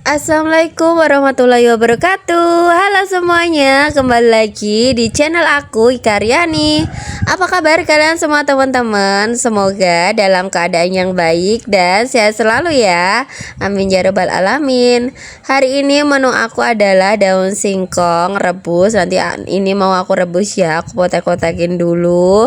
Assalamualaikum warahmatullahi wabarakatuh. Halo semuanya, kembali lagi di channel aku Ika Riani. Apa kabar kalian semua teman-teman? Semoga dalam keadaan yang baik dan sehat selalu ya. Amin ya rabbal alamin. Hari ini menu aku adalah daun singkong rebus. Nanti ini mau aku rebus ya. Aku kotak-kotakin dulu.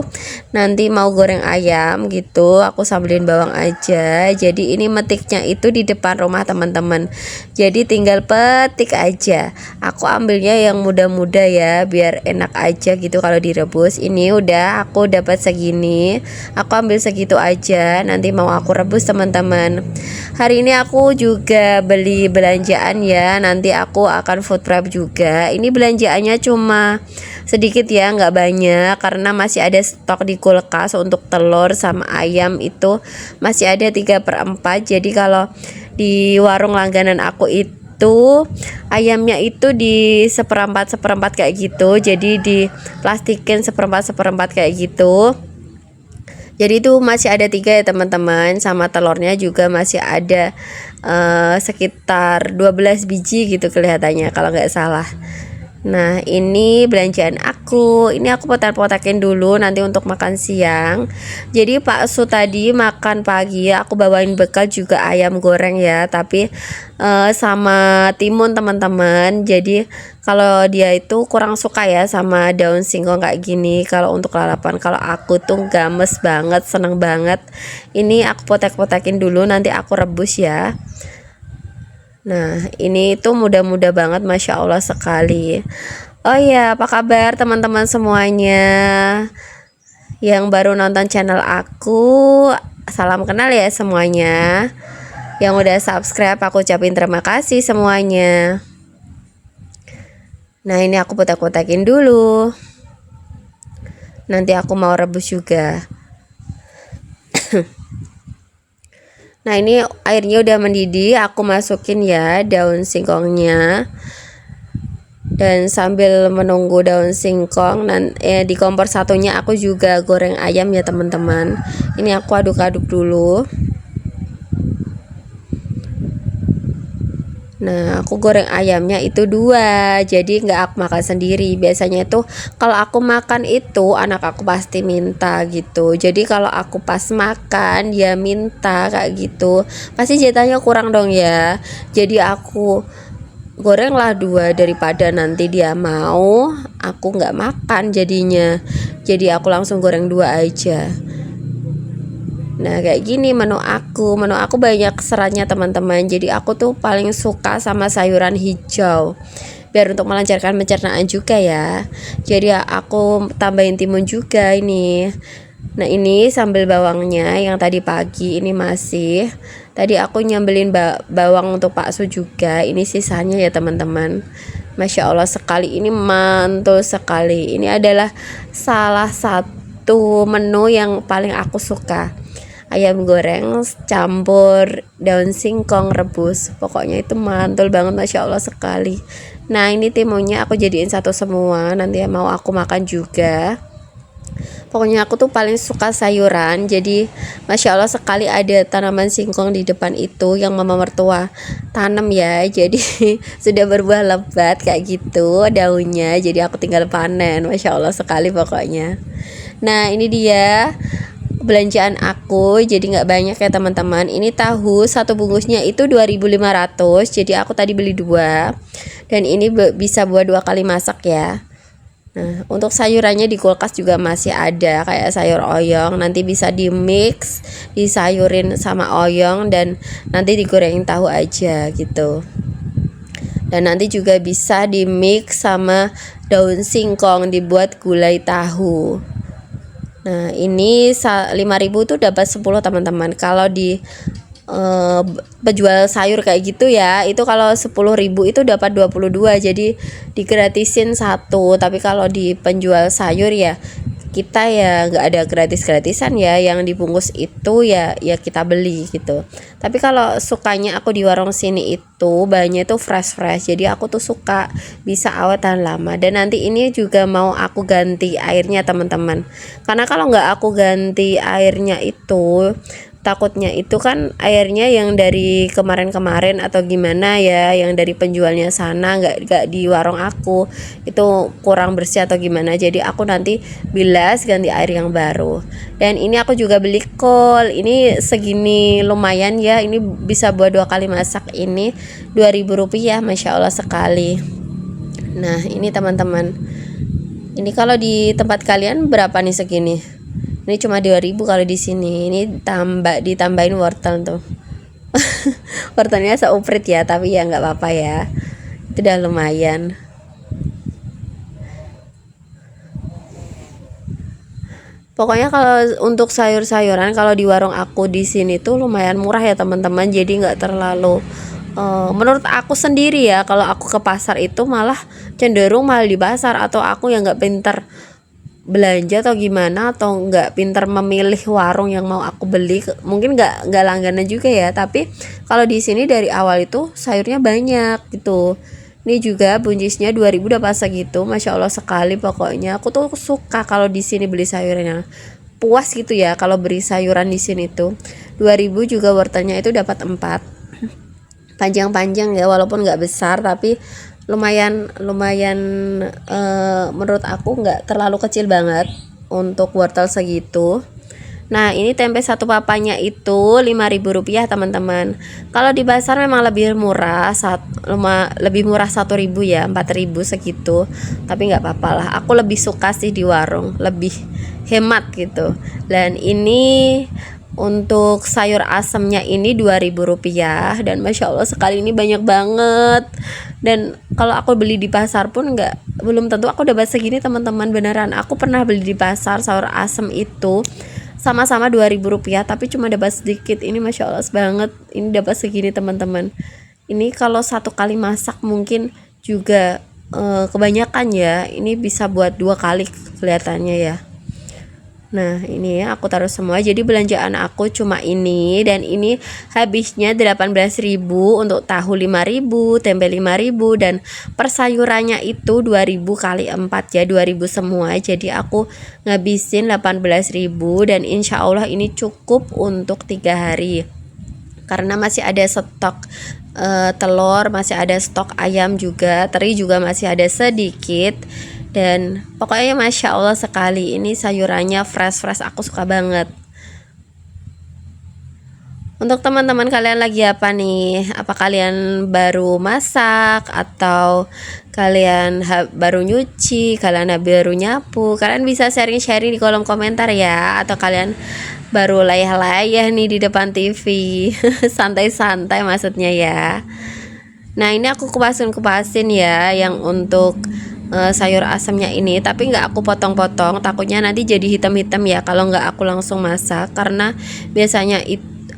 Nanti mau goreng ayam gitu. Aku sambilin bawang aja. Jadi ini metiknya itu di depan rumah teman-teman. Jadi tinggal petik aja. Aku ambilnya yang muda-muda ya, biar enak aja gitu kalau direbus. Ini udah aku dapat segini. Aku ambil segitu aja. Nanti mau aku rebus teman-teman. Hari ini aku juga beli belanjaan ya. Nanti aku akan food prep juga. Ini belanjaannya cuma sedikit ya, nggak banyak karena masih ada stok di kulkas untuk telur sama ayam itu masih ada 3/4. Jadi kalau di warung langganan aku itu ayamnya itu di seperempat kayak gitu, jadi di plastikin seperempat kayak gitu. Jadi itu masih ada 3 ya teman-teman, sama telurnya juga masih ada sekitar 12 biji gitu kelihatannya kalau nggak salah. Nah ini belanjaan aku. Ini aku potak-potakin dulu nanti untuk makan siang. Jadi Pak Su tadi makan pagi aku bawain bekal juga ayam goreng ya, tapi sama timun teman-teman. Jadi kalau dia itu kurang suka ya sama daun singkong kayak gini. Kalau untuk lalapan, kalau aku tuh games banget, seneng banget. Ini aku potak-potakin dulu nanti aku rebus ya. Nah ini tuh mudah-mudah banget, Masya Allah sekali. Oh ya, apa kabar teman-teman semuanya yang baru nonton channel aku? Salam kenal ya semuanya. Yang udah subscribe aku ucapin terima kasih semuanya. Nah ini aku kotak-kotakin dulu. Nanti aku mau rebus juga. Nah ini airnya udah mendidih, aku masukin ya daun singkongnya. Dan sambil menunggu daun singkong di kompor satunya aku juga goreng ayam ya teman-teman. Ini aku aduk-aduk dulu. Nah aku goreng ayamnya itu 2, jadi nggak aku makan sendiri. Biasanya itu kalau aku makan itu anak aku pasti minta gitu. Jadi kalau aku pas makan dia minta kayak gitu, pasti jatahnya kurang dong ya. Jadi aku gorenglah 2 daripada nanti dia mau aku nggak makan jadinya. Jadi aku langsung goreng 2 aja. Nah kayak gini menu aku banyak seratnya teman-teman. Jadi aku tuh paling suka sama sayuran hijau, biar untuk melancarkan pencernaan juga ya. Jadi aku tambahin timun juga ini. Nah ini sambal bawangnya yang tadi pagi ini masih. Tadi aku nyambelin bawang untuk Pak Su juga. Ini sisanya ya teman-teman. Masya Allah sekali, ini mantul sekali. Ini adalah salah satu menu yang paling aku suka. Ayam goreng campur daun singkong rebus. Pokoknya itu mantul banget, Masya Allah sekali. Nah ini timunnya aku jadiin satu semua. Nanti mau aku makan juga. Pokoknya aku tuh paling suka sayuran. Jadi Masya Allah sekali ada tanaman singkong di depan itu yang mama mertua tanam ya. Jadi sudah berbuah lebat kayak gitu daunnya. Jadi aku tinggal panen. Masya Allah sekali pokoknya. Nah ini dia belanjaan aku, jadi nggak banyak ya teman-teman. Ini tahu satu bungkusnya itu 2.500. Jadi aku tadi beli 2. Dan ini bisa buat 2 kali masak ya. Nah untuk sayurannya di kulkas juga masih ada, kayak sayur oyong. Nanti bisa di mix, disayurin sama oyong dan nanti digorengin tahu aja gitu. Dan nanti juga bisa di mix sama daun singkong dibuat gulai tahu. Nah ini 5.000 tuh dapat 10 teman-teman. Kalau di penjual sayur kayak gitu ya, itu kalau 10.000 itu dapat 22, jadi digratisin 1. Tapi kalau di penjual sayur ya kita ya nggak ada gratis-gratisan ya, yang dibungkus itu ya kita beli gitu. Tapi kalau sukanya aku di warung sini itu bahannya itu fresh, jadi aku tuh suka bisa awet tahan lama. Dan nanti ini juga mau aku ganti airnya teman-teman, karena kalau nggak aku ganti airnya itu takutnya itu kan airnya yang dari kemarin-kemarin atau gimana ya, yang dari penjualnya sana, nggak di warung aku, itu kurang bersih atau gimana. Jadi aku nanti bilas ganti air yang baru. Dan ini aku juga beli kol, ini segini lumayan ya, ini bisa buat 2 kali masak. Ini 2.000 rupiah, Masya Allah sekali. Nah ini teman-teman, ini kalau di tempat kalian berapa nih segini? Ini cuma 2.000 kalau di sini. Ini ditambahin wortel tuh. Wortelnya seuprit ya, tapi ya nggak apa-apa ya. Itu udah lumayan. Pokoknya kalau untuk sayur-sayuran kalau di warung aku di sini tuh lumayan murah ya teman-teman. Jadi nggak terlalu menurut aku sendiri ya, kalau aku ke pasar itu malah cenderung mahal di pasar, atau aku yang nggak pinter belanja atau gimana, atau nggak pinter memilih warung yang mau aku beli, mungkin nggak langganan juga ya. Tapi kalau di sini dari awal itu sayurnya banyak gitu. Ini juga buncisnya 2.000 udah pas segitu, Masya Allah sekali. Pokoknya aku tuh suka kalau di sini beli sayurnya, puas gitu ya kalau beli sayuran di sini tuh. 2.000 juga wortelnya itu dapat 4 panjang-panjang ya, walaupun nggak besar tapi lumayan menurut aku nggak terlalu kecil banget untuk wortel segitu. Nah ini tempe satu papanya itu 5.000 rupiah teman-teman. Kalau di pasar memang lebih murah, lebih murah 1.000 ya, 4.000 segitu. Tapi nggak apa-apa lah, aku lebih suka sih di warung, lebih hemat gitu. Dan ini untuk sayur asemnya ini 2.000 rupiah, dan Masya Allah sekali ini banyak banget. Dan kalau aku beli di pasar pun belum tentu aku dapat segini teman-teman, beneran. Aku pernah beli di pasar sayur asem itu sama-sama 2.000 rupiah, tapi cuma dapat sedikit. Ini Masya Allah banget, ini dapat segini teman-teman. Ini kalau 1 kali masak mungkin juga kebanyakan ya. Ini bisa buat 2 kali kelihatannya ya. Nah ini ya aku taruh semua, jadi belanjaan aku cuma ini. Dan ini habisnya 18.000 untuk tahu 5.000, tempe 5.000, dan persayurannya itu 2.000 kali 4 ya, 2.000 semua. Jadi aku ngabisin 18.000, dan insya Allah ini cukup untuk 3 hari karena masih ada stok telur, masih ada stok ayam juga, teri juga masih ada sedikit. Dan pokoknya Masya Allah sekali, ini sayurannya fresh, aku suka banget. Untuk teman-teman kalian lagi apa nih? Apa kalian baru masak, atau kalian baru nyuci, kalian baru nyapu? Kalian bisa sharing-sharing di kolom komentar ya. Atau kalian baru layah-layah nih di depan TV santai-santai maksudnya ya. Nah ini aku kupasin ya yang untuk sayur asamnya ini, tapi nggak aku potong-potong, takutnya nanti jadi hitam-hitam ya kalau nggak aku langsung masak. Karena biasanya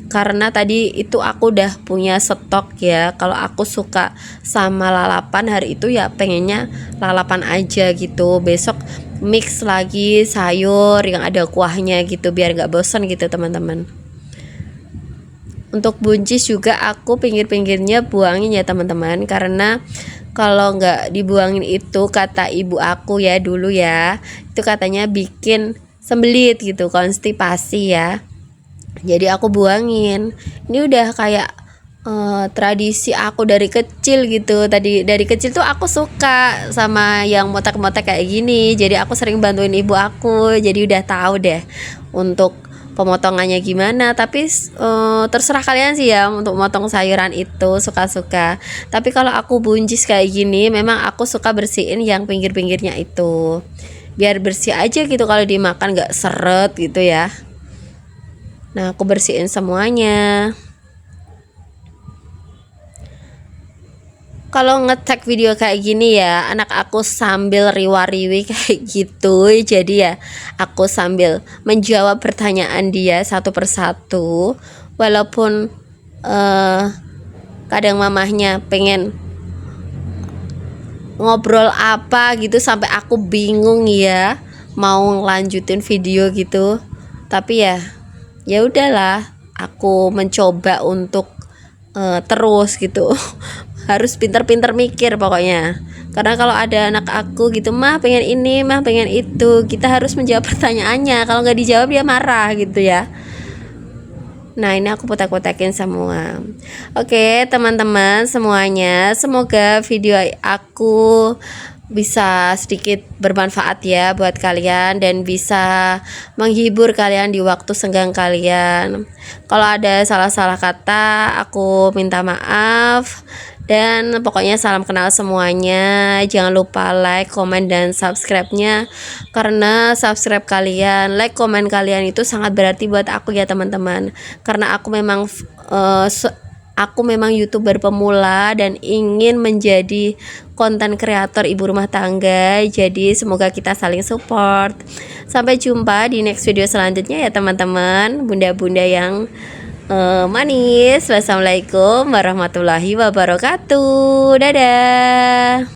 karena tadi itu aku udah punya stok ya. Kalau aku suka sama lalapan hari itu ya pengennya lalapan aja gitu, besok mix lagi sayur yang ada kuahnya gitu biar nggak bosan gitu teman-teman. Untuk buncis juga aku pinggir-pinggirnya buangin ya teman-teman, karena kalau nggak dibuangin itu kata ibu aku ya dulu ya, itu katanya bikin sembelit gitu, konstipasi ya. Jadi aku buangin. Ini udah kayak tradisi aku dari kecil gitu. Dari kecil tuh aku suka sama yang motak-motak kayak gini. Jadi aku sering bantuin ibu aku. Jadi udah tahu deh untuk pemotongannya gimana. Tapi terserah kalian sih ya untuk motong sayuran itu, suka-suka. Tapi kalau aku buncis kayak gini, memang aku suka bersihin yang pinggir-pinggirnya itu, biar bersih aja gitu, kalau dimakan nggak seret gitu ya. Nah aku bersihin semuanya. Kalau ngetek video kayak gini ya, anak aku sambil riwa-riwi kayak gitu. Jadi ya aku sambil menjawab pertanyaan dia satu persatu. Walaupun kadang mamahnya pengen ngobrol apa gitu sampai aku bingung ya mau lanjutin video gitu. Tapi ya udahlah, aku mencoba untuk terus gitu. Harus pintar-pintar mikir pokoknya. Karena kalau ada anak aku gitu, mah pengen ini, mah pengen itu, kita harus menjawab pertanyaannya. Kalau nggak dijawab dia marah gitu ya. Nah, ini aku kotak-kotakin semua. Oke, teman-teman semuanya, semoga video aku bisa sedikit bermanfaat ya buat kalian dan bisa menghibur kalian di waktu senggang kalian. Kalau ada salah-salah kata, aku minta maaf. Dan pokoknya salam kenal semuanya. Jangan lupa like, komen, dan subscribe-nya. Karena subscribe kalian, like, komen kalian itu sangat berarti buat aku ya teman-teman. Karena aku memang YouTuber pemula dan ingin menjadi konten kreator ibu rumah tangga. Jadi semoga kita saling support. Sampai jumpa di next video selanjutnya ya teman-teman. Bunda-bunda yang manis. Wassalamualaikum warahmatullahi wabarakatuh. Dadah.